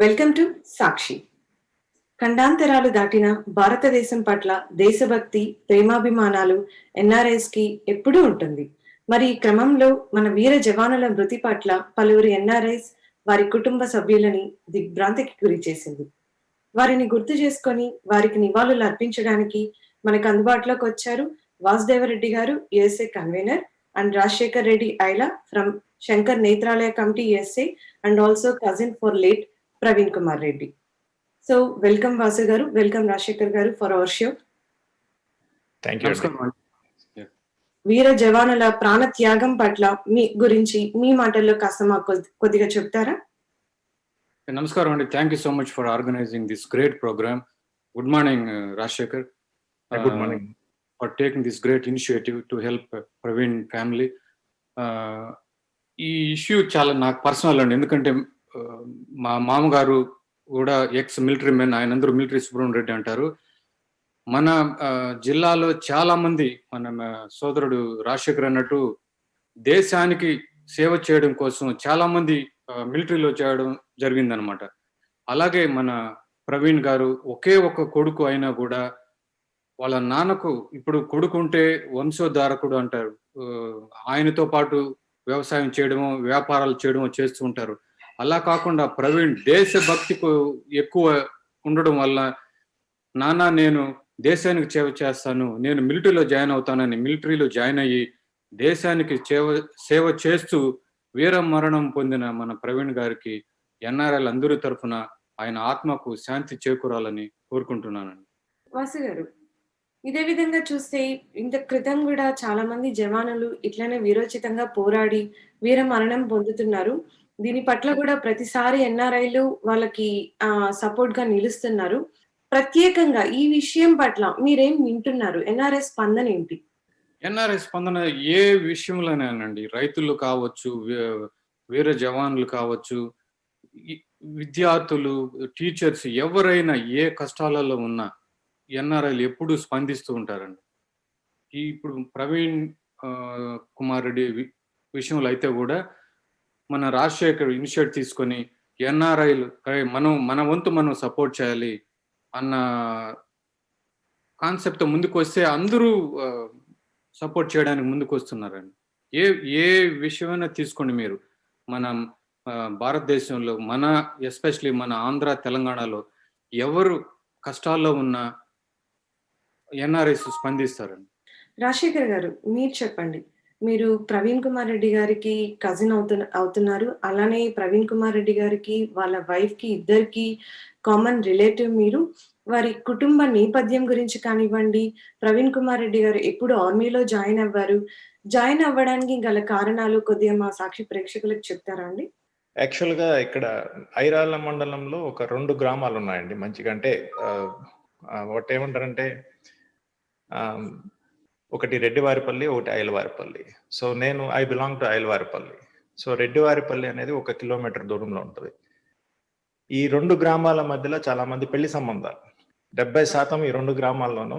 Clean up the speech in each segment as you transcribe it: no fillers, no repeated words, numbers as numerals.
Welcome to సాక్షి. ఖండాంతరాలు దాటిన భారతదేశం పట్ల దేశభక్తి, ప్రేమాభిమానాలు ఎన్ఆర్ఐస్ కి ఎప్పుడూ ఉంటుంది. మరి ఈ క్రమంలో మన వీర జవానుల మృతి పట్ల పలువురు ఎన్ఆర్ఐస్ వారి కుటుంబ సభ్యులని దిగ్భ్రాంతికి గురి చేసింది. వారిని గుర్తు చేసుకొని వారికి నివాళులు అర్పించడానికి మనకు అందుబాటులోకి వచ్చారు వాసుదేవరెడ్డి గారు, USA convener, and Rajasekhar Reddy Aila from Shankar Netralaya committee USA and also cousin for late Praveen Kumar Reddy. So welcome Vasu గారు, వెల్కమ్ రాజశేఖర్ గారు for our show. Thank you. వీర జవానుల ప్రాణ త్యాగం పట్ల మీ గురించి మీ మాటల్లో కాస్త మాకు కొద్దిగా చెప్తారా? నమస్కారం అండి. Thank you so much for organising this great programme. Good morning Rajashekar. Good morning. For taking this great initiative to help Praveen family. ఈ ఇష్యూ చాలా నాకు పర్సనల్ అండి, ఎందుకంటే మా మామగారు కూడా ఎక్స్ మిలిటరీ మెన్, ఆయన అందరూ మిలిటరీ సుబ్రహ్మణ్య రెడ్డి అంటారు. మన జిల్లాలో చాలా మంది మన సోదరుడు రాజశేఖర్ అన్నట్టు దేశానికి సేవ చేయడం కోసం చాలా మంది మిలిటరీలో చేయడం జరిగిందనమాట. అలాగే మన ప్రవీణ్ గారు ఒకే ఒక కొడుకు అయినా కూడా వాళ్ళ నాన్నకు ఇప్పుడు కొడుకుంటే వంశోద్ధారకుడు అంటారు. ఆయనతో పాటు వ్యవసాయం చేయడమో వ్యాపారాలు చేయడమో చేస్తూ ఉంటారు. అలా కాకుండా ప్రవీణ్ దేశభక్తికు ఎక్కువ ఉండడం వల్ల నాన్న నేను దేశానికి సేవ చేస్తాను, నేను మిలిటరీలో జాయిన్ అవుతానని మిలిటరీలో జాయిన్ అయ్యి దేశానికి సేవ చేస్తూ వీర మరణం పొందిన మన ప్రవీణ్ గారికి ఎన్ఆర్ఐలు అందరి తరఫున ఆయన ఆత్మకు శాంతి చేకూరాలని కోరుకుంటున్నానండి. వాసు గారు, ఇదే విధంగా చూస్తే ఇంత క్రితం కూడా చాలా మంది జవానులు ఇట్లనే వీరోచితంగా పోరాడి వీర మరణం పొందుతున్నారు. దీని పట్ల కూడా ప్రతిసారి ఎన్ఆర్ఐలు వాళ్ళకి సపోర్ట్ గా నిలుస్తున్నారు. ప్రత్యేకంగా ఈ విషయం పట్ల మీరేం వింటున్నారు? ఎన్ఆర్ఐ స్పందన ఏంటి? ఎన్ఆర్ఐ స్పందన ఏ విషయంలోనేనండి, రైతులు కావచ్చు, వీర జవాన్లు కావచ్చు, విద్యార్థులు, టీచర్స్, ఎవరైనా ఏ కష్టాలలో ఉన్నా ఎన్ఆర్ఐలు ఎప్పుడు స్పందిస్తూ ఉంటారండి. ఇప్పుడు ప్రవీణ్ కుమార్ రెడ్డి విషయంలో అయితే కూడా మన రాజశేఖర్ ఇనిషియేట్ తీసుకొని ఎన్ఆర్ఐలు మన వంతు మనం సపోర్ట్ చేయాలి అన్న కాన్సెప్ట్ ముందుకు వస్తే అందరూ సపోర్ట్ చేయడానికి ముందుకు వస్తున్నారండి. ఏ విషయమైనా తీసుకోండి మీరు, మన భారతదేశంలో ఎస్పెషలీ మన ఆంధ్ర తెలంగాణలో ఎవరు కష్టాల్లో ఉన్నా ఎన్ఆర్ఐస్ స్పందిస్తారండి. రాజశేఖర్ గారు, మీరు చెప్పండి. మీరు ప్రవీణ్ కుమార్ రెడ్డి గారికి కజిన్ అవుతున్నారు. అలానే ప్రవీణ్ కుమార్ రెడ్డి గారికి వాళ్ళ వైఫ్ కి ఇద్దరికి కామన్ రిలేటివ్ మీరు. వారి కుటుంబ నేపథ్యం గురించి కానివ్వండి, ప్రవీణ్ కుమార్ రెడ్డి గారు ఎప్పుడు ఆర్మీలో జాయిన్ అవ్వారు, జాయిన్ అవ్వడానికి గల కారణాలు కొద్దిగా మా సాక్షి ప్రేక్షకులకు చెప్తారా అండి? యాక్చువల్గా ఇక్కడ ఐరాల మండలంలో ఒక 2 గ్రామాలు ఉన్నాయండి మంచిగా. అంటే ఒకటి ఏమంటారంటే ఒకటి రెడ్డివారిపల్లి, ఒకటి Ailavaripalli. So I belong to Ailavaripalli. So Reddivaripalli అనేది 1 కిలోమీటర్ దూరంలో ఉంటుంది. ఈ 2 గ్రామాల మధ్యలో చాలా మంది పెళ్లి సంబంధాలు. 70% ఈ 2 గ్రామాల్లోనూ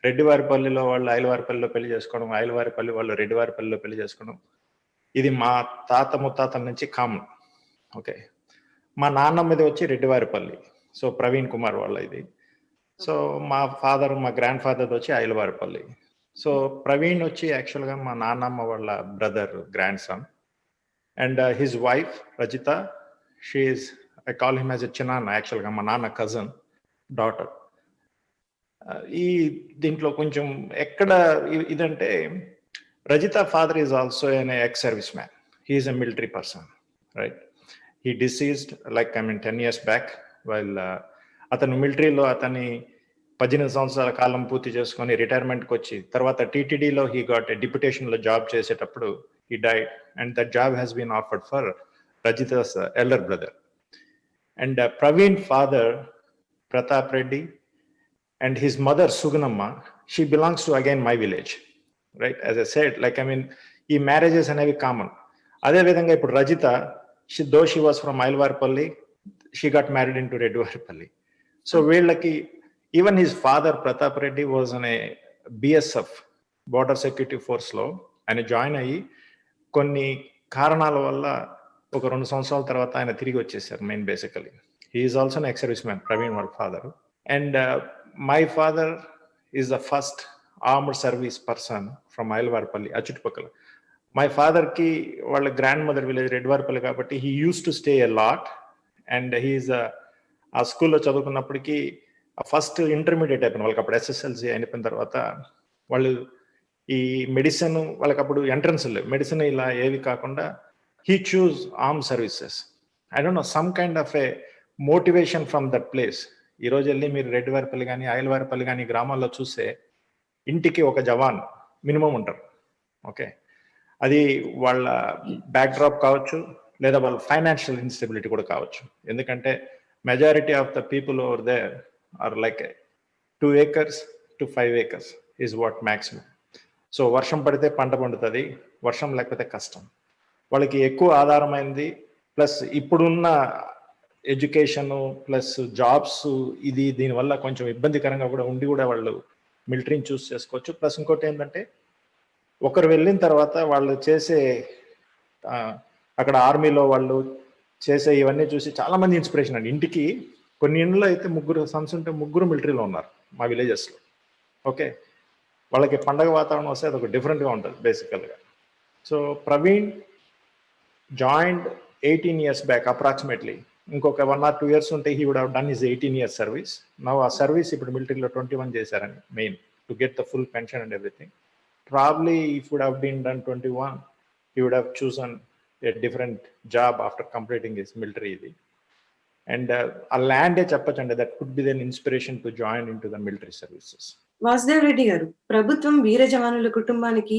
రెడ్డివారిపల్లిలో వాళ్ళు ఐలవారిపల్లిలో పెళ్లి చేసుకోవడం, ఐలవారిపల్లి వాళ్ళు రెడ్డివారిపల్లిలో పెళ్లి చేసుకోవడం, ఇది మా తాత ముత్తాతల నుంచి కామన్. ఓకే, మా నాన్నమ్మది వచ్చి రెడ్డివారిపల్లి, సో ప్రవీణ్ కుమార్ వాళ్ళ ఇది. సో మా గ్రాండ్ ఫాదర్ వచ్చి ఐలవారిపల్లి. సో ప్రవీణ్ వచ్చి యాక్చువల్గా మా నాన్నమ్మ వాళ్ళ brother grand son, and his wife Rajitha, I call him as a చిన్నాన్న, యాక్చువల్గా మా నాన్న కజన్ డాటర్. ఈ దీంట్లో కొంచెం ఎక్కడ ఇదంటే Rajitha father is also an ex serviceman. He is a military person, right. He deceased 10 years back while అతను మిలిటరీలో 18 సంవత్సరాల కాలం పూర్తి చేసుకొని రిటైర్మెంట్కి వచ్చి తర్వాత టీటీడీలో హీ గాట్ డిప్యుటేషన్లో జాబ్ చేసేటప్పుడు he died, and that job has been offered for Rajitha's elder brother. And Praveen father Pratap Reddy and his mother Sugunamma, she belongs to again my village, right? As I said, ఈ మ్యారేజెస్ అనేవి common. అదే విధంగా ఇప్పుడు Rajitha, though she was from Ailvarpalli, she got married into Reddivarpalli. So వీళ్ళకి even his father Pratap Reddy was అనే BSF border security ఫోర్స్లో ఆయన join అయ్యి కొన్ని కారణాల వల్ల ఒక 2 సంవత్సరాల తర్వాత ఆయన తిరిగి వచ్చేసారు main basically. He is also an ex-serviceman, Praveen, my father. And my father is the first armed service person from Ayalvarpalli, Achutpakala. My father ki వాళ్ళ grandmother village రెడ్డివారిపల్లి కాబట్టి he used to stay a lot, and he is ఆ స్కూల్లో చదువుకున్నప్పటికీ first intermediate అయిపోయిన వాళ్ళకి అప్పుడు SSLC అయిపోయిన తర్వాత వాళ్ళు ఈ మెడిసిన్ వాళ్ళకి అప్పుడు ఎంట్రన్స్ లేవు, మెడిసిన్ ఇలా ఏవి కాకుండా he choose armed services. I don't know, some kind of a motivation from that place. ఈ రోజు వెళ్ళి మీరు రెడ్డివారిపల్లి కానీ ఆయలవారిపల్లి కానీ గ్రామాల్లో చూస్తే ఇంటికి ఒక జవాన్ మినిమం ఉంటారు. ఓకే, అది వాళ్ళ బ్యాక్డ్రాప్ కావచ్చు, లేదా వాళ్ళ ఫైనాన్షియల్ ఇన్స్టెబిలిటీ కూడా కావచ్చు. ఎందుకంటే majority of the people over there are like 2 acres to 5 acres is what maximum. So వర్షం పడితే పంట పండుతుంది, వర్షం లేకపోతే కష్టం. వాళ్ళకి ఎక్కువ ఆధారమైంది, ప్లస్ ఇప్పుడున్న ఎడ్యుకేషను ప్లస్ జాబ్స్, ఇది దీనివల్ల కొంచెం ఇబ్బందికరంగా కూడా ఉండి కూడా వాళ్ళు మిలిటరీని చూస్ చేసుకోవచ్చు. ప్లస్ ఇంకోటి ఏంటంటే ఒకరు వెళ్ళిన తర్వాత వాళ్ళు చేసే అక్కడ ఆర్మీలో వాళ్ళు చేసే ఇవన్నీ చూసి చాలా మంది ఇన్స్పిరేషన్ అండి. ఇంటికి కొన్ని ఇండ్లో అయితే 3 సన్స్ ఉంటే 3 మిలిటరీలో ఉన్నారు మా విలేజెస్లో. ఓకే, వాళ్ళకి పండగ వాతావరణం వస్తే అదొక డిఫరెంట్గా ఉంటుంది బేసికల్గా. So Praveen joined 18 years back approximately. ఇంకొక 1 or 2 years ఉంటే he would have done his 18 years service. Now ఆ సర్వీస్ ఇప్పుడు మిలిటరీలో 21 చేశారని main to get the full pension and everything. Probably if would have been done 21, he would have chosen a different job after completing his military ఇది. And ఆ ల్యాండే చెప్పచ్చండి, that could be then inspiration to join in to the military services. Vasudev Reddy గారు, ప్రభుత్వం వీర జవానుల కుటుంబానికి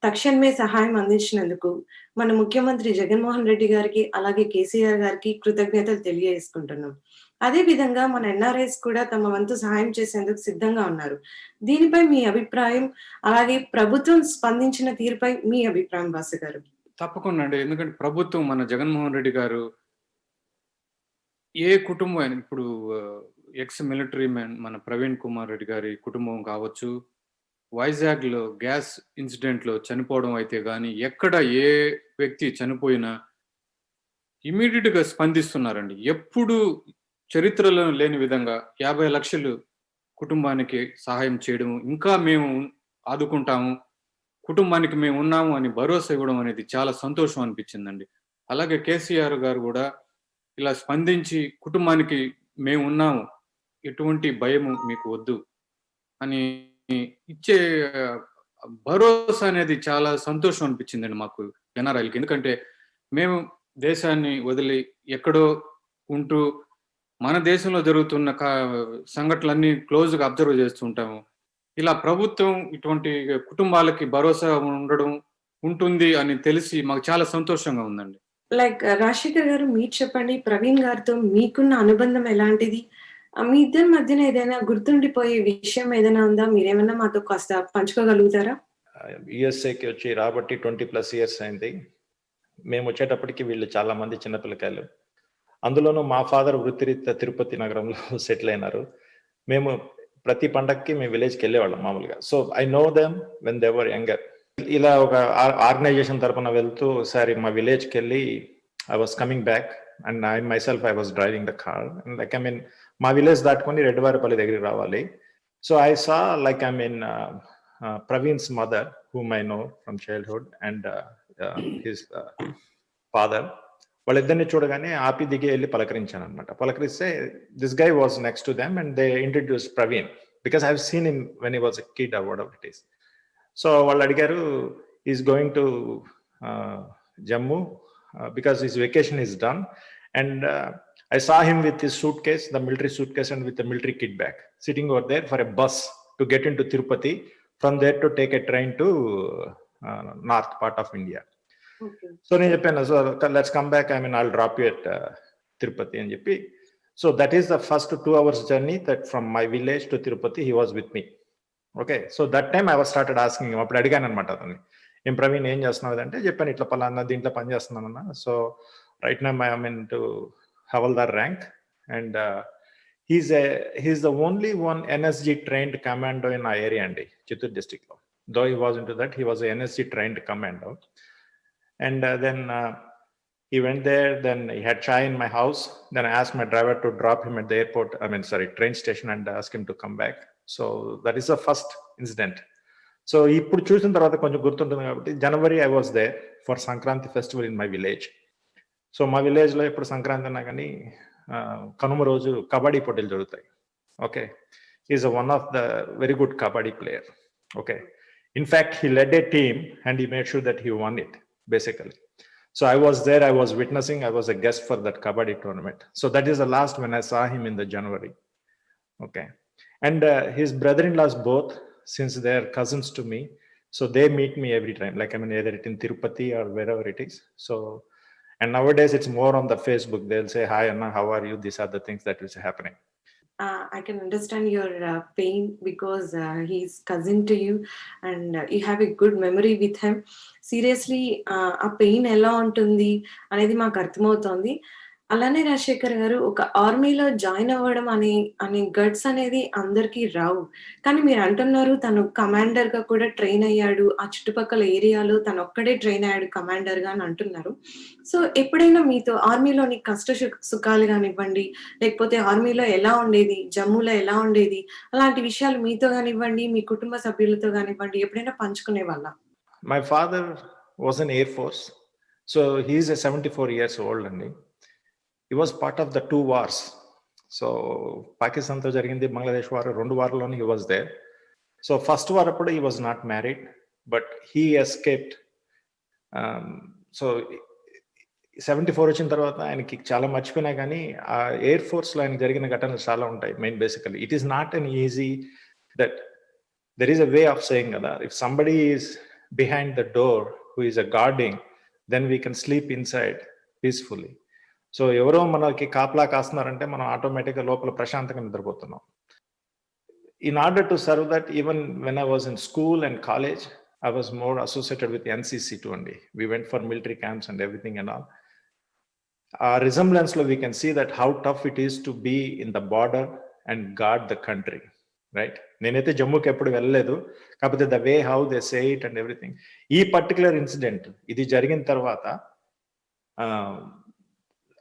తక్షణమే సహాయం అందించినందుకు మన ముఖ్యమంత్రి జగన్మోహన్ రెడ్డి గారికి, అలాగే కేసీఆర్ గారికి కృతజ్ఞతలు తెలియజేసుకుంటున్నాం. అదే విధంగా మన ఎన్ఆర్ఐస్ కూడా తమ వంతు సహాయం చేసేందుకు సిద్ధంగా ఉన్నారు. దీనిపై మీ అభిప్రాయం, అలాగే ప్రభుత్వం స్పందించిన తీరుపై మీ అభిప్రాయం వాసు గారు? తప్పకుండా అండి. ఎందుకంటే ప్రభుత్వం, మన జగన్మోహన్ రెడ్డి గారు ఏ కుటుంబం అయినా, ఇప్పుడు ఎక్స్ మిలిటరీ మ్యాన్ మన ప్రవీణ్ కుమార్ రెడ్డి గారి కుటుంబం కావచ్చు, వైజాగ్లో గ్యాస్ ఇన్సిడెంట్లో చనిపోవడం అయితే కానీ, ఎక్కడ ఏ వ్యక్తి చనిపోయినా ఇమీడియట్గా స్పందిస్తున్నారండి. ఎప్పుడు చరిత్రలో లేని విధంగా 50 లక్షలు కుటుంబానికి సహాయం చేయడం, ఇంకా మేము ఆదుకుంటాము, కుటుంబానికి మేము ఉన్నాము అని భరోసా ఇవ్వడం అనేది చాలా సంతోషం అనిపించిందండి. అలాగే కేసీఆర్ గారు కూడా ఇలా స్పందించి కుటుంబానికి మేము ఉన్నాము, ఎటువంటి భయము మీకు వద్దు అని ఇచ్చే భరోసా అనేది చాలా సంతోషం అనిపించిందండి మాకు ఎన్ఆర్ఐలకి. ఎందుకంటే మేము దేశాన్ని వదిలి ఎక్కడో ఉంటూ మన దేశంలో జరుగుతున్న సంఘటనలన్నీ క్లోజ్గా అబ్జర్వ్ చేస్తుంటాము. ఇలా ప్రభుత్వం ఇటువంటి కుటుంబాలకి భరోసా ఉండడం ఉంటుంది అని తెలిసి మాకు చాలా సంతోషంగా ఉందండి. లైక్ రాజశేఖర్ గారు, మీరు చెప్పండి, ప్రవీణ్ గారితో మీకున్న అనుబంధం ఎలాంటిది? మీ ఇద్దరి మధ్యన ఏదైనా గుర్తుండిపోయే విషయం ఏదైనా ఉందా? మీరేమన్నా మాతో కాస్త పంచుకోగలుగుతారా? యుఎస్ఏకి వచ్చి రాబట్టి 20+ years అయింది. మేము వచ్చేటప్పటికి వీళ్ళు చాలా మంది చిన్నపిల్లకాయలు. అందులోనూ మా ఫాదర్ వృత్తిరీత్యా తిరుపతి నగరంలో సెటిల్ అయినారు. మేము ప్రతి పండగకి మేము విలేజ్కి వెళ్ళేవాళ్ళం మామూలుగా. So I know them when they were younger. ఇలా ఒక ఆర్గనైజేషన్ తరఫున వెళ్తూ ఒకసారి మా విలేజ్కి వెళ్ళి I was coming back and I myself I was driving the car. Like I mean మా విలేజ్ దాటుకొని రెడ్డివారిపల్లి దగ్గరికి రావాలి. So I saw like I mean Praveen's mother whom I know from childhood and his father. వాళ్ళిద్దరిని చూడగానే ఆపి దిగి వెళ్ళి పలకరించాను అనమాట. పలకరిస్తే this guy was next to them and they introduce Praveen because I have seen him when he was a kid or whatever it is. So వాళ్ళు అడిగారు, is going to Jammu because his vacation is done and I saw him with his suitcase, the military suitcase, and with the military kit bag, sitting over there for a bus to get into Tirupati. From there to take a train to north part of India. Okay. So నేను చెప్పాను, so let's come back. I mean, I'll drop you at Tirupati అని చెప్పి. So that is the first 2 hours journey that from my village to Tirupati he was with me. Okay. So that time I was started asking him. అప్పుడు అడిగాను అనమాట అతన్ని, ఏం ప్రవీణ్ ఏం చేస్తున్నావు అంటే చెప్పాను, ఇట్లా పలానా దీంట్లో పని చేస్తున్నానన్నా. So right now I mean to Havaldar rank and he's the only one NSG trained commando in our area and Chittoor district lo. Though he was into that, he was a NSG trained commando. And then He went there, then he had chai in my house. Then I asked my driver to drop him at the airport, train station, and ask him to come back. So that is the first incident. So ఇప్పుడు చూసిన తర్వాత కొంచెం గుర్తుంటుంది కాబట్టి January I was there for Sankranti festival in my village. So మా విలేజ్లో ఎప్పుడు సంక్రాంతి అన్నా కానీ కనుమ రోజు కబడ్డీ పోటీలు జరుగుతాయి. Okay, is one of the very good kabaddi player. Okay, in fact he lead A team and he made sure that he one it basically. So I was there, I was witnessing, I was a guest for that kabaddi tournament. So that is the last when I saw him in the January. Okay. And his brother-in-laws both, since they are cousins to me, so they meet me every time, like either it in Tirupati or wherever it is. So, and nowadays it's more on the Facebook. They'll say, "Hi Anna, how are you?" These are the things that is happening. I can understand your pain because he's cousin to you and you have a good memory with him. Seriously, ఆ pain ఎలా ఉంటుంది అనేది మాకు అర్థమవుతోంది. అలానే రాజశేఖర్ గారు, ఒక ఆర్మీలో జాయిన్ అవ్వడం అనే గట్స్ అనేది అందరికీ రావు. కానీ మీరు అంటున్నారు తను కమాండర్‌గా కూడా ట్రైన్ అయ్యాడు. ఆ చుట్టుపక్కల ఏరియాలో తనొక్కడే ట్రైన్ అయ్యాడు కమాండర్‌గా అని అంటున్నారు. సో, ఎప్పుడైనా మీతో ఆర్మీలోని సుఖాలు గానివ్వండి, లేకపోతే ఆర్మీలో ఎలా ఉండేది, జమ్మూలో ఎలా ఉండేది, అలాంటి విషయాలు మీతో గానివ్వండి, మీ కుటుంబ సభ్యులతో గానివ్వండి ఎప్పుడైనా పంచుకునేవాళ్ళా? My father was in Air Force. So he is a 74 years old and he was part of the two wars. So Pakistan to jarigindi, Bangladesh war, rendu warloni he was there. So first war appudu he was not married, but he escaped. So 74 వచ్చిన తర్వాత ఆయనకి చాలా మర్చిపోయినా కానీ ఆ air ఫోర్స్లో ఆయన జరిగిన ఘటనలు చాలా ఉంటాయి. Main basically it is not an easy that there is a way of saying కదా, if somebody is behind the door who is a guarding then we can sleep inside peacefully. So ఎవరో మనకి కాపలా కాస్తున్నారంటే మనం ఆటోమేటిక్గా లోపల ప్రశాంతంగా నిద్రపోతున్నాం. In order to serve that, even when I was in school and college, I was more associated with NCC too only. We went for military camps and everything and all. Our resemblance, we can see that how tough it is to be in the border and guard the country, right? నేనైతే జమ్మూకి ఎప్పుడు వెళ్ళలేదు, కాకపోతే the way how they say it and everything. ఈ particular incident ఇది జరిగిన తర్వాత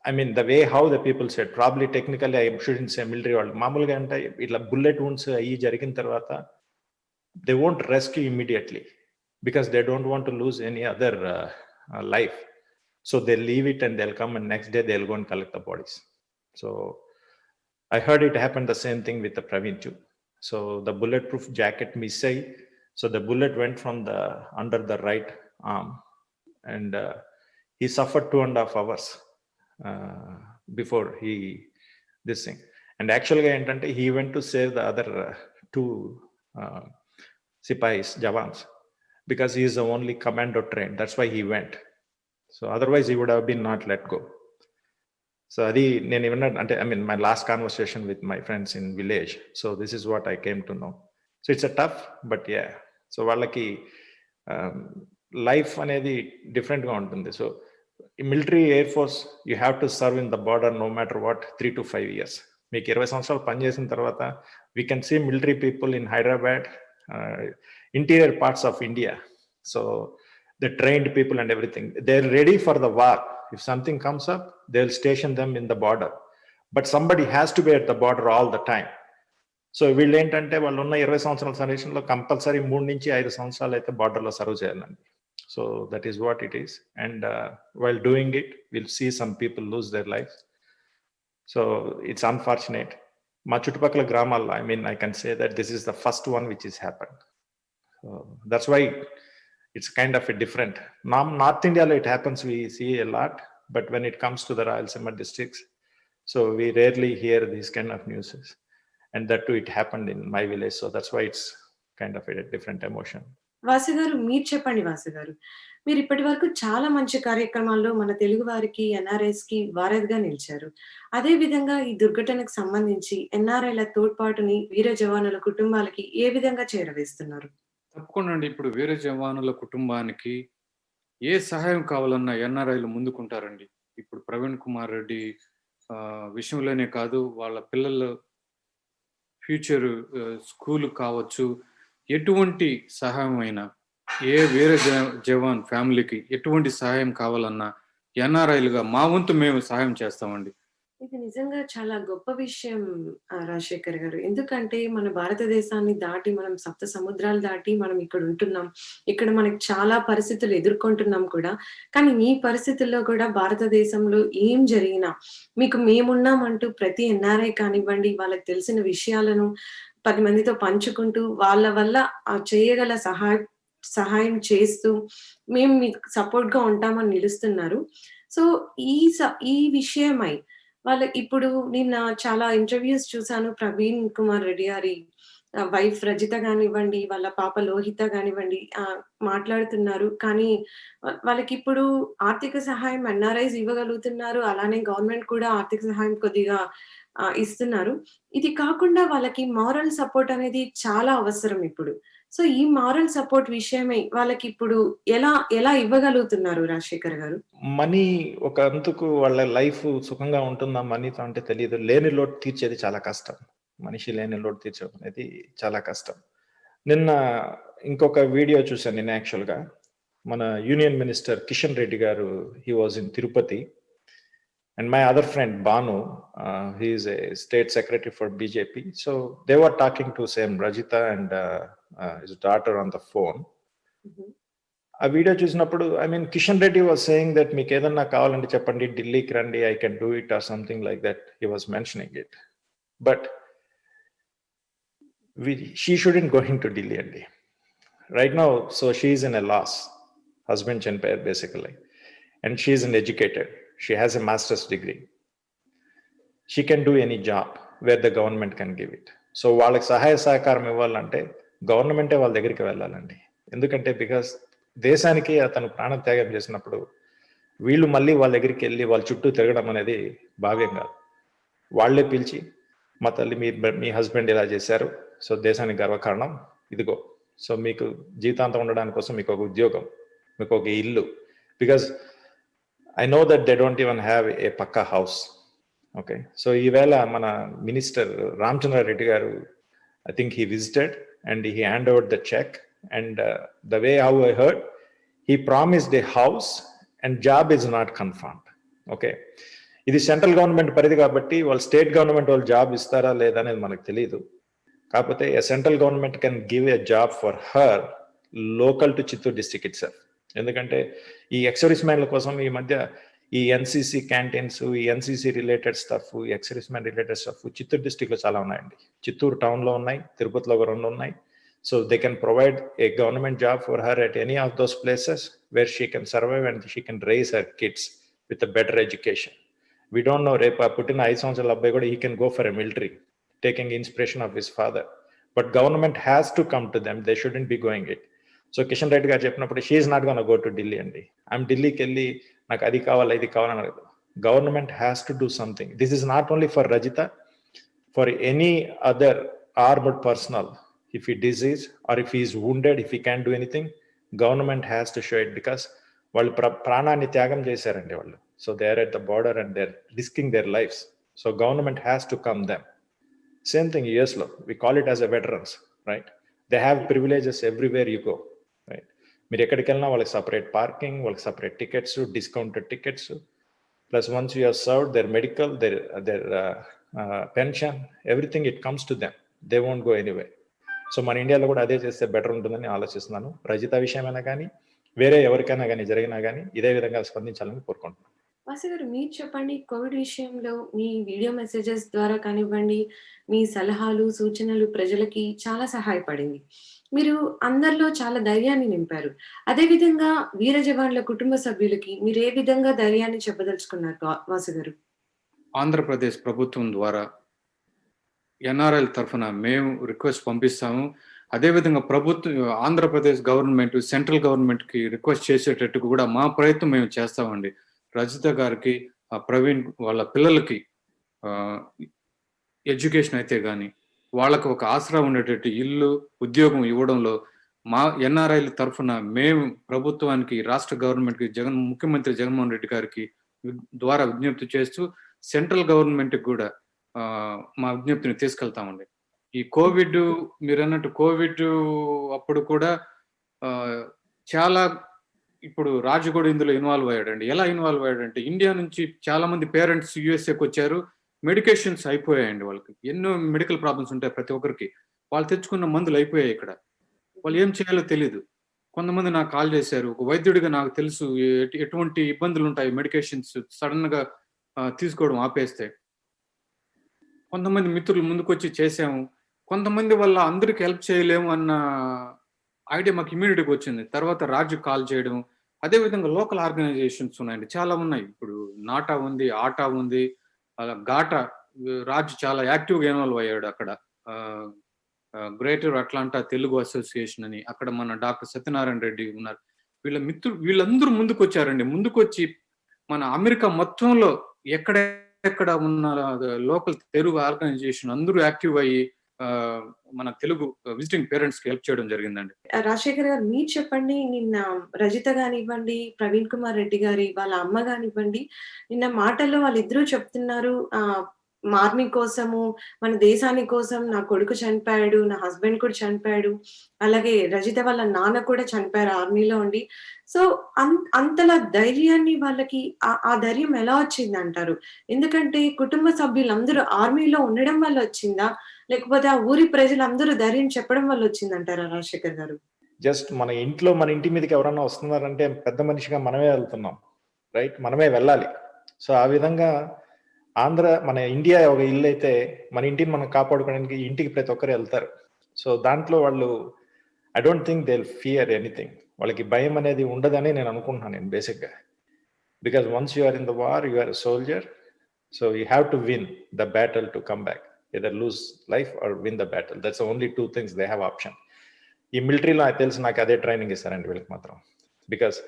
I mean, the way how the people said, probably technically I shouldn't say military world. మామూలుగా అంటే ఇట్లా బుల్లెట్ wounds అయ్యి జరిగిన తర్వాత they won't rescue immediately because they don't want to lose any other life. So they leave it and they'll come and next day they'll go and collect the bodies. So I heard it happened the same thing with the Praveen too. So the bulletproof jacket missai. So the bullet went from the under the right arm and he suffered 2.5 hours. Before he this thing, and actually he went to save the other two sipais jawans because he is the only commando trained. That's why he went. So otherwise he would have been not let go. So adi nenu even I mean my last conversation with my friends in village, so this is what I came to know. So it's a tough, but yeah, so వాళ్ళకి life అనేది different గా ఉంటుంది. So in military air force you have to serve in the border no matter what 3 to 5 years. మీకు 20 సంవత్సరాలు పనిచేసిన తర్వాత we can see military people in Hyderabad, interior parts of India. So the trained people and everything, they're ready for the war. If something comes up, they'll station them in the border, but somebody has to be at the border all the time. So వీళ్ళు ఏంటంటే వాళ్ళు ఉన్న 20 సంవత్సరాల సర్వీస్లో compulsory 3 నుంచి 5 సంవత్సరాలు అయితే బార్డర్లో సర్వ్ చేయాలండి. So that is what it is. And while doing it, we'll see some people lose their lives. So it's unfortunate. Ma chuttupakala gramalla, I mean, I can say that this is the first one which has happened. So that's why it's kind of a different. North India, it happens, we see a lot. But when it comes to the Rayalaseema districts, so we rarely hear these kind of news. And that too, it happened in my village. So that's why it's kind of a different emotion. Vasu గారు, మీరు చెప్పండి వాసు గారు. మీరు ఇప్పటి వరకు చాలా మంచి కార్యక్రమాల్లో మన తెలుగు వారికి, ఎన్ఆర్ఐస్‌కి వారధిగా నిలిచారు. అదే విధంగా ఈ దుర్ఘటనకు సంబంధించి ఎన్ఆర్ఐల తోడ్పాటుని వీర జవానుల కుటుంబాలకి ఏ విధంగా చేరవేస్తున్నారు? తప్పకుండా అండి. ఇప్పుడు వీర జవానుల కుటుంబానికి ఏ సహాయం కావాలన్నా ఎన్ఆర్ఐలు ముందుకుంటారండి. ఇప్పుడు ప్రవీణ్ కుమార్ రెడ్డి విషయంలోనే కాదు, వాళ్ళ పిల్లల ఫ్యూచర్ స్కూల్ కావచ్చు, ఎటువంటి సహాయం అయినా, ఏ వీర జవాన్ ఫ్యామిలీకి ఎటువంటి సహాయం కావాలన్నా ఎన్ఆర్ఐలుగా మా వంతు మేము సహాయం చేస్తామండి. ఇది నిజంగా చాలా గొప్ప విషయం రాజశేఖర్ గారు. ఎందుకంటే మన భారతదేశాన్ని దాటి మనం సప్త సముద్రాలు దాటి మనం ఇక్కడ ఉంటున్నాం. ఇక్కడ మనకి చాలా పరిస్థితులు ఎదుర్కొంటున్నాం కూడా. కానీ మీ పరిస్థితుల్లో కూడా భారతదేశంలో ఏం జరిగినా మీకు మేమున్నామంటూ ప్రతి ఎన్ఆర్ఐ కానివ్వండి, వాళ్ళకి తెలిసిన విషయాలను 10 మందితో పంచుకుంటూ వాళ్ళ వల్ల చేయగల సహాయం చేస్తూ మేము మీకు సపోర్ట్‌గా ఉంటామని నిలుస్తున్నారు. సో, ఈ విషయమై ఇప్పుడు నిన్న చాలా ఇంటర్‌వ్యూస్ చూసాను. ప్రవీణ్ కుమార్ రెడ్డి గారి వైఫ్ రజిత గానివ్వండి, వాళ్ళ పాప లోహిత గానివ్వండి మాట్లాడుతున్నారు. కానీ వాళ్ళకిప్పుడు ఆర్థిక సహాయం ఎన్ఆర్ఐస్ ఇవ్వగలుగుతున్నారు. అలానే గవర్నమెంట్ కూడా ఆర్థిక సహాయం కొద్దిగా ఇస్తున్నారు. ఇది కాకుండా వాళ్ళకి మారల్ సపోర్ట్ అనేది చాలా అవసరం ఇప్పుడు. సో, ఈ మారల్ సపోర్ట్ విషయమై వాళ్ళకిప్పుడు ఎలా ఇవ్వగలుగుతున్నారు రాజశేఖర్ గారు? మనీ ఒక అంతుకు వాళ్ళ లైఫ్ సుఖంగా ఉంటుందా మనీతో అంటే తెలియదు. లేని లోటు తీర్చేది చాలా కష్టం. మనిషి లేని లోటు తీర్చడం అనేది చాలా కష్టం. నిన్న ఇంకొక వీడియో చూశాను నేను యాక్చువల్‌గా. మన యూనియన్ మినిస్టర్ కిషన్ రెడ్డి గారు he was in Tirupati. And my other friend Banu, he is a state secretary for BJP. So they were talking to same Rajita and his daughter on the phone. ఆ video చూసినప్పుడు Kishan Reddy was saying that మీకు ఏదన్నా కావాలంటే చెప్పండి, ఢిల్లీకి రండి, I can do it or something like that he was mentioning it. But she shouldn't going to Delhi అండి right now. So she is in a loss. Husband చనిపోయారు basically. And she is in educated. She has a master's degree. She can do any job where the government can give it. So వాళ్ళకి సహాయ సహకారం ఇవ్వాలంటే గవర్నమెంటే వాళ్ళ దగ్గరికి వెళ్ళాలండి. ఎందుకంటే బికాస్ దేశానికి అతను ప్రాణత్యాగం చేసినప్పుడు వీళ్ళు మళ్ళీ వాళ్ళ దగ్గరికి వెళ్ళి వాళ్ళ చుట్టూ తిరగడం అనేది భావ్యం కాదు. వాళ్లే పిలిచి మా తల్లి మీ హస్బెండ్ ఇలా చేశారు, సో దేశానికి గర్వకారణం ఇదిగో, సో మీకు జీవితాంతం ఉండడానికి కోసం మీకు ఒక ఉద్యోగం, మీకు ఒక ఇల్లు. Because I know that they don't even have a pakka house. Okay. So ఈవేళ మన మినిస్టర్ రామచంద్ర రెడ్డి గారు, I think he visited and he handed over the check, and the way how I heard, he promised a house and job is not confirmed. Okay. ఇది central government పరిధి కాబట్టి వాళ్ళు state government వాళ్ళు job ఇస్తారా లేదా అనేది మనకు తెలియదు. కాకపోతే central government can give a job for her local to Chittoor district it self. ఎందుకంటే ఈ ఎక్సర్విస్ మ్యాన్ల కోసం ఈ మధ్య ఈ ఎన్సీసీ క్యాంటీన్స్, ఈ ఎన్సీసీ రిలేటెడ్ స్టఫ్, ఈ ex-service man related stuff Chittoor డిస్ట్రిక్ట్లో చాలా ఉన్నాయండి. చిత్తూరు టౌన్లో ఉన్నాయి, తిరుపతిలో ఒక 2 ఉన్నాయి. So they can provide a government job for her at any of those places where she can survive and she can raise her kids with a better education. We don't know, రేపు పుట్టిన 5 సంవత్సరాల అబ్బాయి కూడా he can go for a military taking inspiration of his father. But government has to come to them, they shouldn't be going it. So Kishan Reddy garu చెప్పినప్పుడు she is not gone go to Delhi అండి. I'm ఢిల్లీకి వెళ్ళి నాకు అది కావాలి ఇది కావాలని అడగదు. Government has to do something. This is not only for Rajitha, for any other armed personnel. If he decease or if he is wounded, if he can do anything, government has to show it. Because వాళ్ళు ప్రాణాన్ని త్యాగం చేశారండి వాళ్ళు. So they are at the border and they are risking their lives. So government has to come them. Same thing యూఎస్లో we call it as a veterans, right? They have privileges everywhere you go. మీరు ఎక్కడికి వెళ్ళినా వాళ్ళకి separate parking, వాళ్ళకి separate tickets, discounted tickets, plus once you are served their medical, their pension, everything it comes to them. They won't go anyway. So మన ఇండియాలో కూడా అదే చేస్తే బెటర్ ఉంటుందని ఆలోచిస్తున్నాను. రజిత విషయమైనా కానీ వేరే ఎవరికైనా కానీ జరిగినా కానీ ఇదే విధంగా స్పందించాలని కోరుకుంటున్నాను. వాసు గారు, మీరు చెప్పండి. కోవిడ్ విషయంలో మీ వీడియో మెసేజెస్ ద్వారా కానివ్వండి, మీ సలహాలు, సూచనలు ప్రజలకి చాలా సహాయపడింది. మీరు అందరిలో చాలా ధైర్యాన్ని నింపారు. అదేవిధంగా వీర జవాన్ల కుటుంబ సభ్యులకి మీరు ఏ విధంగా ధైర్యాన్ని చెప్పదలుచుకున్నారు వాసు గారు? ఆంధ్రప్రదేశ్ ప్రభుత్వం ద్వారా ఎన్ఆర్ఐల తరఫున మేము రిక్వెస్ట్ పంపిస్తాము. అదేవిధంగా ఆంధ్రప్రదేశ్ గవర్నమెంట్ సెంట్రల్ గవర్నమెంట్కి రిక్వెస్ట్ చేసేటట్టు కూడా మా ప్రయత్నం మేము చేస్తామండి. రజిత గారికి, ప్రవీణ్ వాళ్ళ పిల్లలకి ఎడ్యుకేషన్ అయితే కానీ వాళ్ళకు ఒక ఆసరా ఉండేటట్టు ఇల్లు, ఉద్యోగం ఇవ్వడంలో మా ఎన్ఆర్ఐల తరఫున మేము ప్రభుత్వానికి, రాష్ట్ర గవర్నమెంట్కి, ముఖ్యమంత్రి జగన్మోహన్ రెడ్డి గారికి ద్వారా విజ్ఞప్తి చేస్తూ సెంట్రల్ గవర్నమెంట్కి కూడా మా విజ్ఞప్తిని తీసుకెళ్తామండి. ఈ కోవిడ్, మీరు అన్నట్టు కోవిడ్ అప్పుడు కూడా చాలా ఇప్పుడు రాజు కూడా ఇందులో ఇన్వాల్వ్ అయ్యాడండి. ఎలా ఇన్వాల్వ్ అయ్యాడంటే ఇండియా నుంచి చాలా మంది పేరెంట్స్ యూఎస్ఏకి వచ్చారు. మెడికేషన్స్ అయిపోయాయండి వాళ్ళకి. ఎన్నో మెడికల్ ప్రాబ్లమ్స్ ఉంటాయి ప్రతి ఒక్కరికి. వాళ్ళు తెచ్చుకున్న మందులు అయిపోయాయి ఇక్కడ. వాళ్ళు ఏం చేయాలో తెలీదు. కొంతమంది నాకు కాల్ చేశారు. ఒక వైద్యుడిగా నాకు తెలుసు ఎటువంటి ఇబ్బందులు ఉంటాయి మెడికేషన్స్ సడన్‌గా తీసుకోవడం ఆపేస్తే. కొంతమంది మిత్రులు ముందుకొచ్చి చేశాము. కొంతమంది వల్ల అందరికి హెల్ప్ చేయలేము అన్న ఐడియా మాకు ఇమ్మీడియేట్‌గా వచ్చింది. తర్వాత రాజుకి కాల్ చేయడం. అదే విధంగా లోకల్ ఆర్గనైజేషన్స్ ఉన్నాయండి. చాలా ఉన్నాయి. ఇప్పుడు నాటా ఉంది, ఆటా ఉంది, గాటా రాజు చాలా యాక్టివ్‌గా ఇన్వాల్వ్ అయ్యాడు అక్కడ. ఆహ్, గ్రేటర్ అట్లాంటా తెలుగు అసోసియేషన్ అని. అక్కడ మన డాక్టర్ సత్యనారాయణ రెడ్డి ఉన్నారు. వీళ్ళందరూ ముందుకొచ్చారండి. ముందుకొచ్చి మన అమెరికా మొత్తంలో ఎక్కడెక్కడ ఉన్న లోకల్ తెలుగు ఆర్గనైజేషన్ అందరూ యాక్టివ్ అయ్యి మన తెలుగు విజిటింగ్ పేరెంట్స్ కి హెల్ప్ చేయడం జరిగిందండి. రాజశేఖర్ గారు మీరు చెప్పండి. నిన్న రజిత గానివ్వండి, ప్రవీణ్ కుమార్ రెడ్డి గారి వాళ్ళ అమ్మ గానివ్వండి, నిన్న మాటల్లో వాళ్ళిద్దరూ చెప్తున్నారు ఆర్మీ కోసము, మన దేశాని కోసం నా కొడుకు చనిపోయాడు, నా హస్బెండ్ కూడా చనిపోయాడు. అలాగే రజిత వాళ్ళ నాన్న కూడా చనిపోయారు ఆర్మీలో ఉండి. సో, అంతలా ధైర్యాన్ని వాళ్ళకి ఆ ధైర్యం ఎలా వచ్చిందంటారు? ఎందుకంటే కుటుంబ సభ్యులందరూ ఆర్మీలో ఉండడం వల్ల వచ్చిందా? లేకపోతే ఆ ఊరి ప్రజలందరూ ధైర్యం చెప్పడం వల్ల వచ్చిందంటారా రాజశేఖర్ గారు? జస్ట్ మన ఇంటి మీదకి ఎవరన్నా వస్తున్నారంటే పెద్ద మనిషిగా మనమే వెళ్తున్నాం, రైట్? మనమే వెళ్ళాలి. సో ఆ విధంగా మన ఇండియా ఒక ఇల్లు అయితే మన ఇంటిని మనం కాపాడుకోవడానికి ఇంటికి ప్రతి ఒక్కరు వెళ్తారు. సో దాంట్లో వాళ్ళు I don't think they fear anything. వాళ్ళకి భయం అనేది ఉండదని నేను అనుకుంటున్నాను నేను బేసిక్గా. Because once you are in the war, you are a soldier. So you have to win the battle to come back. Either lose life or win the battle. That's only 2 things they have option. ఈ మిలిటరీలో నాకు తెలిసి నాకు అదే training ఇస్తారండి వీళ్ళకి మాత్రం. Because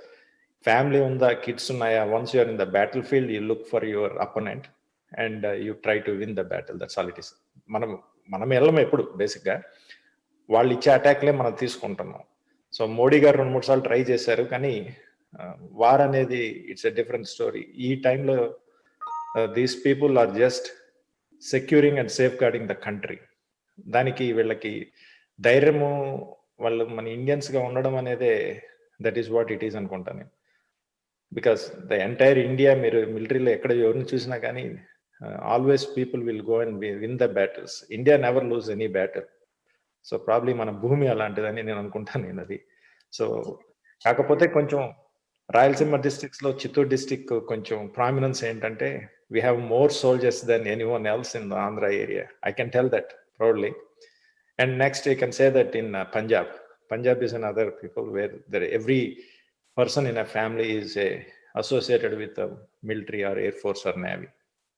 family ఉందా, కిడ్స్ ఉన్నాయా, once you're in the battlefield you look for your opponent and you try to win the battle. That's all it is. మనం వెళ్ళము ఎప్పుడు బేసిక్గా, వాళ్ళు ఇచ్చే అటాక్లే మనం తీసుకుంటున్నాం. సో మోడీ గారు 2-3 సార్లు ట్రై చేశారు, కానీ వార్ అనేది ఇట్స్ ఎ డిఫరెంట్ స్టోరీ. ఈ టైంలో these people are just securing and safeguarding the country. దానికి వీళ్ళకి ధైర్యము, వాళ్ళు మన ఇండియన్స్గా ఉండడం అనేదే that is what it is అనుకుంటాను నేను. బికాస్ ద ఎంటైర్ ఇండియా, మీరు మిలిటరీలో ఎక్కడ ఎవరిని చూసినా కానీ always people will go and win the battles. India never loose any battle. So probably మన భూమి అలాంటిదని నేను అనుకుంటాను నేను అది. సో కాకపోతే కొంచెం రాయలసీమ డిస్ట్రిక్ట్స్లో చిత్తూరు డిస్ట్రిక్ట్ కొంచెం ప్రామినెన్స్ ఏంటంటే we have more soldiers than anyone else in the Andhra area. I can tell that proudly. And next, you can say that in Punjab. Punjab is another people where every person in a family is associated with the military or air force or navy.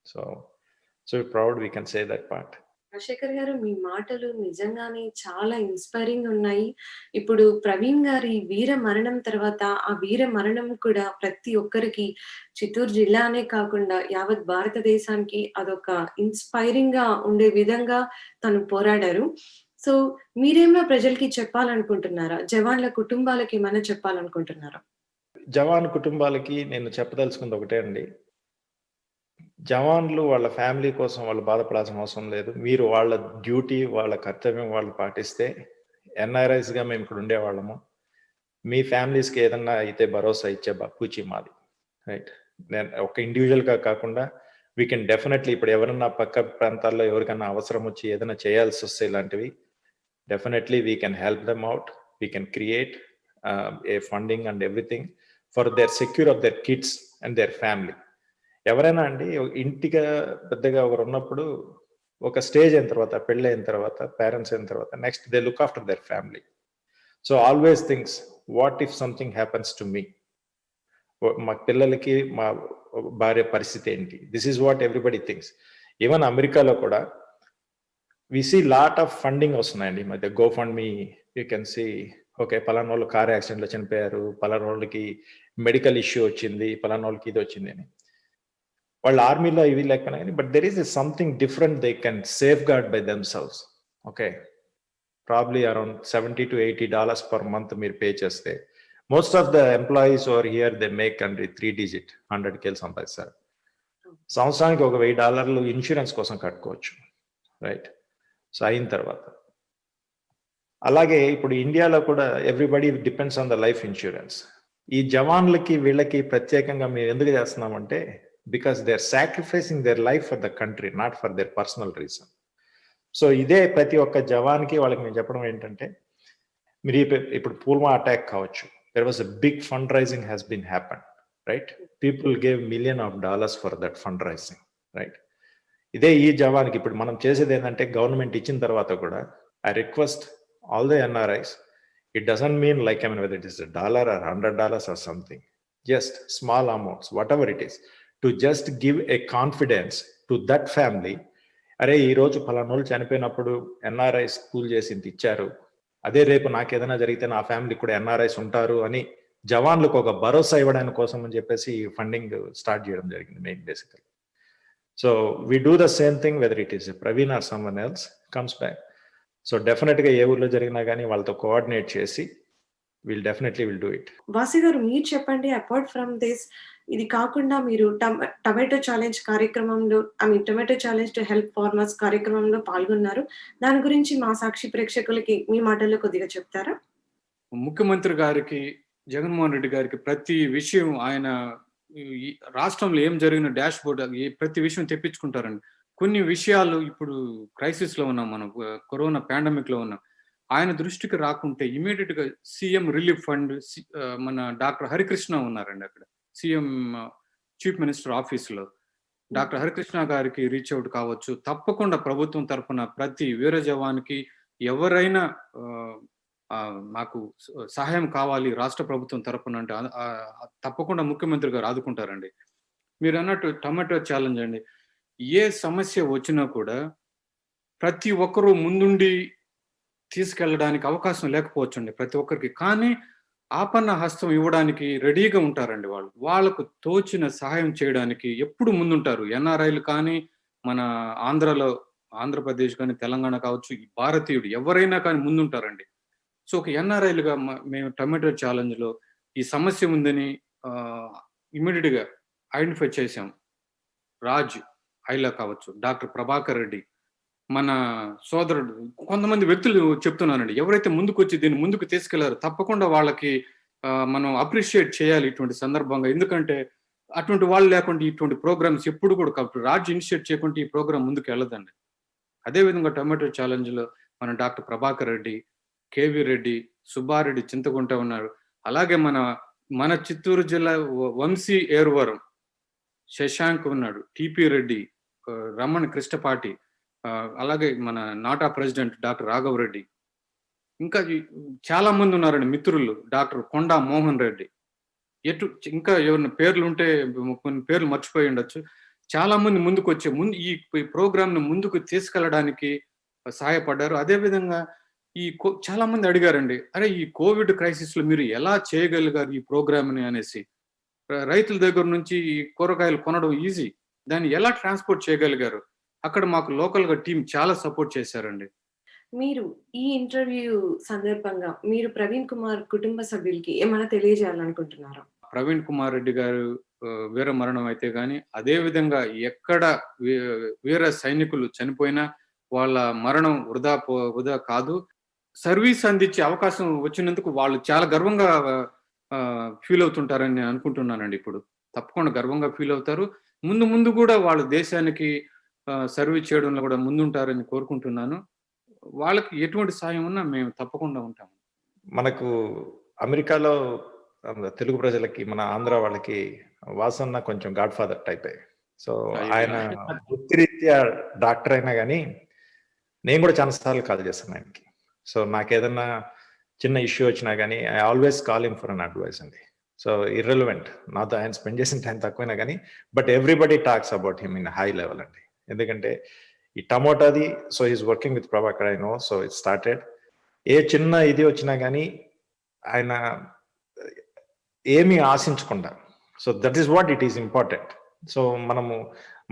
So proud we can say that part. Rajasekhar గారు, మీ మాటలు నిజంగానే చాలా inspiring ఉన్నాయి. ఇప్పుడు ప్రవీణ్ గారి వీర మరణం తర్వాత ఆ వీర మరణం కూడా ప్రతి ఒక్కరికి చిత్తూరు జిల్లానే కాకుండా యావత్ భారతదేశానికి అదొక ఇన్స్పైరింగ్ గా ఉండే విధంగా తను పోరాడారు. సో మీరేమైనా ప్రజలకి చెప్పాలనుకుంటున్నారా? జవాన్ల కుటుంబాలకి ఏమైనా చెప్పాలనుకుంటున్నారా? జవాన్ కుటుంబాలకి నేను చెప్పదలుచుకుంది ఒకటే అండి. జవాన్లు వాళ్ళ ఫ్యామిలీ కోసం వాళ్ళు బాధపడాల్సిన అవసరం లేదు. మీరు వాళ్ళ డ్యూటీ, వాళ్ళ కర్తవ్యం వాళ్ళు పాటిస్తే ఎన్ఆర్ఐస్గా మేము ఇక్కడ ఉండేవాళ్ళము. మీ ఫ్యామిలీస్కి ఏదన్నా అయితే భరోసా ఇచ్చే పూచి మాది, రైట్? నేను ఒక ఇండివిజువల్గా కాకుండా వీ కెన్ డెఫినెట్లీ, ఇప్పుడు ఎవరన్నా పక్క ప్రాంతాల్లో ఎవరికన్నా అవసరం వచ్చి ఏదైనా చేయాల్సి వస్తే ఇలాంటివి, definitely we can help them out. We can create a funding and everything for their secure of their kids and their family. ఎవరైనా అండి ఇంటిగా పెద్దగా ఒకరు ఉన్నప్పుడు ఒక స్టేజ్ అయిన తర్వాత, పెళ్ళి అయిన తర్వాత, పేరెంట్స్ అయిన తర్వాత next they look after their family. So always thinks what if something happens to me, మా పిల్లలకి మా భార్య పరిస్థితి ఏంటి? This is what everybody thinks. Even అమెరికాలో కూడా we see lot of funding వస్తున్నాయండి మధ్య. Go fund me, you can see okay పలానా వాళ్ళు కార్ యాక్సిడెంట్లో చనిపోయారు, పలానా వాళ్ళకి మెడికల్ ఇష్యూ వచ్చింది, పలానా వాళ్ళకి ఇది వచ్చింది అని. వాళ్ళు ఆర్మీలో ఇవి లేకపోయినా కానీ but there is something different they can safeguard by themselves. Okay, probably around $70 to $80 per month మీరు పే చేస్తే, most of the employees over here they make and 3 digit 100K సంపాదిస్తారు. సంవత్సరానికి ఒక $1000 ఇన్సూరెన్స్ కోసం కట్టుకోవచ్చు, రైట్? సో అయిన తర్వాత అలాగే ఇప్పుడు ఇండియాలో కూడా everybody depends on the life insurance. ఈ జవాన్లకి వీళ్ళకి ప్రత్యేకంగా మేము ఎందుకు చేస్తున్నామంటే because they are sacrificing their life for the country, not for their personal reason. So ఇదే ప్రతి ఒక్క జవాన్కి వాళ్ళకి మేము చెప్పడం ఏంటంటే, మీరు ఇప్పుడు పుల్వామా అటాక్ కావచ్చు, there was a big fundraising has been happen, right? People gave $1 million for that fundraising, right? ఇదే ఈ జవాన్కి ఇప్పుడు మనం చేసేది ఏంటంటే, గవర్నమెంట్ ఇచ్చిన తర్వాత కూడా I request all the NRIs, it doesn't mean like, I mean, whether it is $1 or $100 or something, just small amounts, whatever it is, to just give a confidence to that family. అరే ఈ రోజు ఫలానోళ్ళు చనిపోయినప్పుడు NRIs cool చేసి ఇంత ఇచ్చారు, అదే రేపు నాకు ఏదైనా జరిగితే నా ఫ్యామిలీ కూడా ఎన్ఆర్ఐస్ ఉంటారు అని జవాన్లకు ఒక భరోసా ఇవ్వడానికి కోసం అని చెప్పేసి ఫండింగ్ స్టార్ట్ చేయడం జరిగింది main basically. So we do the same thing whether it is Praveen or someone else comes back. So డెఫినెట్గా ఏ ఊర్లో జరిగినా కానీ వాళ్ళతో కోఆర్డినేట్ చేసి విల్ డూ ఇట్. వాసి గారు, మీరు చెప్పండి, అపార్ట్ ఫ్రమ్ దిస్, ఇది కాకుండా మీరు టమాటో ఛాలెంజ్ కార్యక్రమంలో, tomato challenge to help farmers కార్యక్రమంలో పాల్గొన్నారు. దాని గురించి మా సాక్షి ప్రేక్షకులకి మీ మాటల్లో కొద్దిగా చెప్తారా? ముఖ్యమంత్రి గారికి, జగన్మోహన్ రెడ్డి గారికి ప్రతి విషయం, ఆయన రాష్ట్రంలో ఏం జరిగిన డాష్ బోర్డ్ ప్రతి విషయం తెప్పించుకుంటారండి. కొన్ని విషయాలు ఇప్పుడు క్రైసిస్ లో ఉన్నాం, మనం కరోనా పాండమిక్ లో ఉన్నాం, ఆయన దృష్టికి రాకుంటే ఇమీడియట్ గా సీఎం రిలీఫ్ ఫండ్, మన డాక్టర్ హరికృష్ణ ఉన్నారండి అక్కడ సీఎం చీఫ్ మినిస్టర్ ఆఫీస్ లో, డాక్టర్ హరికృష్ణ గారికి రీచ్ అవుట్ కావచ్చు. తప్పకుండా ప్రభుత్వం తరఫున ప్రతి వీర జవాన్కి ఎవరైనా మాకు సహాయం కావాలి రాష్ట్ర ప్రభుత్వం తరఫున అంటే తప్పకుండా ముఖ్యమంత్రి గారు ఆదుకుంటారండి. మీరు అన్నట్టు టమాటో ఛాలెంజ్ అండి, ఏ సమస్య వచ్చినా కూడా ప్రతి ఒక్కరూ ముందుండి తీసుకెళ్ళడానికి అవకాశం లేకపోవచ్చండి ప్రతి ఒక్కరికి, కానీ ఆపన్న హస్తం ఇవ్వడానికి రెడీగా ఉంటారండి. వాళ్ళకు తోచిన సహాయం చేయడానికి ఎప్పుడు ముందుంటారు. ఎన్ఆర్ఐలు కానీ, మన ఆంధ్రప్రదేశ్ కానీ, తెలంగాణ కావచ్చు, ఈ భారతీయుడు ఎవరైనా కానీ ముందుంటారండి. సో ఒక ఎన్ఆర్ఐలుగా మేము టమాటో ఛాలెంజ్ లో ఈ సమస్య ఉందని ఇమీడియట్ గా ఐడెంటిఫై చేశాం. రాజ్ ఐలా కావచ్చు, డాక్టర్ ప్రభాకర్ రెడ్డి, మన సోదరుడు, కొంతమంది వ్యక్తులు చెప్తున్నానండి, ఎవరైతే ముందుకు వచ్చి దీన్ని ముందుకు తీసుకెళ్లారో తప్పకుండా వాళ్ళకి మనం అప్రిషియేట్ చేయాలి ఇటువంటి సందర్భంగా. ఎందుకంటే అటువంటి వాళ్ళు లేకుండా ఇటువంటి ప్రోగ్రామ్స్ ఎప్పుడు కూడా, కాబట్టి రాజ్ ఇనిషియేట్ చేయకుండా ఈ ప్రోగ్రామ్ ముందుకు వెళ్ళదండి. అదేవిధంగా టమాటో ఛాలెంజ్ లో మన డాక్టర్ ప్రభాకర్ రెడ్డి, కేవీ రెడ్డి, సుబ్బారెడ్డి చింతకుంట ఉన్నారు. అలాగే మన చిత్తూరు జిల్లా వంశీ ఏర్వరం, శశాంక్ ఉన్నాడు, టిపి రెడ్డి, రమణ్ కృష్ణపాటి, అలాగే మన నాటా ప్రెసిడెంట్ డాక్టర్ రాఘవ్ రెడ్డి, ఇంకా చాలా మంది ఉన్నారండి మిత్రులు, డాక్టర్ కొండా మోహన్ రెడ్డి, ఇంకా ఎవరిన పేర్లు ఉంటే కొన్ని పేర్లు మర్చిపోయి ఉండొచ్చు. చాలా మంది ముందుకు వచ్చే ఈ ప్రోగ్రామ్ ను ముందుకు తీసుకెళ్ళడానికి సహాయపడ్డారు. అదేవిధంగా చాలా మంది అడిగారండి, అరే ఈ కోవిడ్ క్రైసిస్ లో మీరు ఎలా చేయగలిగారు ఈ ప్రోగ్రామ్ ని అనేసి. రైతుల దగ్గర నుంచి ఈ కూరగాయలు కొనడం ఈజీ, దాన్ని ఎలా ట్రాన్స్పోర్ట్ చేయగలిగారు? అక్కడ మాకు లోకల్ గా టీం చాలా సపోర్ట్ చేశారండి. మీరు ఈ ఇంటర్వ్యూ సందర్భంగా మీరు ప్రవీణ్ కుమార్ కుటుంబ సభ్యులకి ఏమైనా తెలియజేయాలనుకుంటున్నారా? ప్రవీణ్ కుమార్ రెడ్డి గారు వీర మరణం అయితే గాని, అదే విధంగా ఎక్కడ వీర సైనికులు చనిపోయినా వాళ్ళ మరణం వృధా కాదు. సర్వీస్ అందించే అవకాశం వచ్చినందుకు వాళ్ళు చాలా గర్వంగా ఫీల్ అవుతుంటారని నేను అనుకుంటున్నానండి. ఇప్పుడు తప్పకుండా గర్వంగా ఫీల్ అవుతారు. ముందు కూడా వాళ్ళ దేశానికి సర్వీస్ చేయడంలో కూడా ముందుంటారని కోరుకుంటున్నాను. వాళ్ళకి ఎటువంటి సాయం ఉన్నా మేము తప్పకుండా ఉంటాము. మనకు అమెరికాలో తెలుగు ప్రజలకి, మన ఆంధ్ర వాళ్ళకి వాసన్న కొంచెం గాడ్ ఫాదర్ టైపే. సో ఆయన వృత్తిరీత్యా డాక్టర్ అయినా కానీ నేను కూడా చాలా సార్లు కాల్ చేస్తాను ఆయనకి. సో నాకేదన్నా చిన్న ఇష్యూ వచ్చినా కానీ I always call him for an advice అండి. సో ఇర్రెలవెంట్, నాతో ఆయన స్పెండ్ చేసిన టైం తక్కువైనా కానీ, but everybody talks about him in high level అండి. ఎందుకంటే ఈ టమోటాది, so is working with Prabhakar, I know, so it started. ఏ చిన్న ఇది వచ్చినా కానీ ఆయన ఏమీ ఆశించకుండా, so that is what it is important. So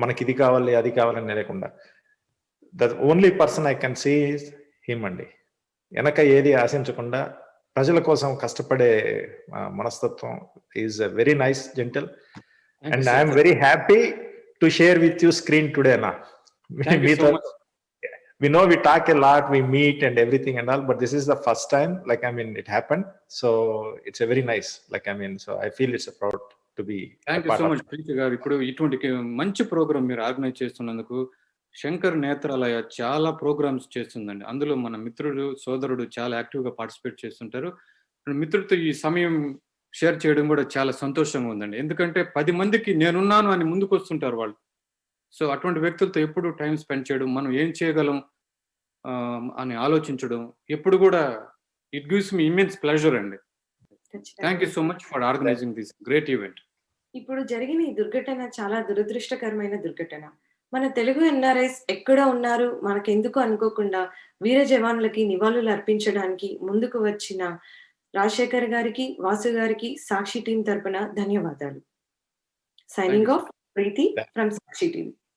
మనకి ఇది కావాలి అది కావాలని లేకుండా, the only person I can see is him అండి. వెనక ఏది ఆశించకుండా ప్రజల కోసం కష్టపడే మనస్తత్వం is very nice, gentle, and I'm very happy to share with you screen today అన్న. మీతో we know we talk a lot, we meet and everything and all, but this is the first time, like, I mean, it happened. So it's a very nice, like, I mean, so I feel it's a proud to be a thank you part so of much Preethi గారు. ఇప్పుడు ఇటువంటి మంచి programme మీరు organise చేస్తున్నందుకు. శంకర్ నేత్రాలయ చాలా programmes చేస్తుందండి. అందులో మన మిత్రుడు, సోదరుడు చాలా యాక్టివ్‌గా పార్టిసిపేట్ చేస్తుంటారు. మిత్రుడితో ఈ సమయం షేర్ చేయడం కూడా చాలా సంతోషంగా ఉందండి. ఎందుకంటే 10 మందికి నేనున్నాను అని ముందుకొస్తుంటారు వాళ్ళు. సో అటువంటి వ్యక్తులతో ఎప్పుడు టైమ్ స్పెండ్ చేయడం, మనం ఏం చేయగలం అని ఆలోచించడం ఎప్పుడు కూడా it gives me immense pleasure అండి. Thank you so much for organising this great event. ఇప్పుడు జరిగిన ఈ దుర్ఘటన చాలా దురదృష్టకరమైన దుర్ఘటన. మన తెలుగు ఎన్ఆర్ఐస్ ఎక్కడ ఉన్నారు, మనకెందుకు అనుకోకుండా వీర జవాన్లకి నివాళులు అర్పించడానికి ముందుకు వచ్చిన రాజశేఖర్ గారికి, వాసు గారికి సాక్షి టీం తరపున ధన్యవాదాలు. Signing off, Preethi from Sakshi team.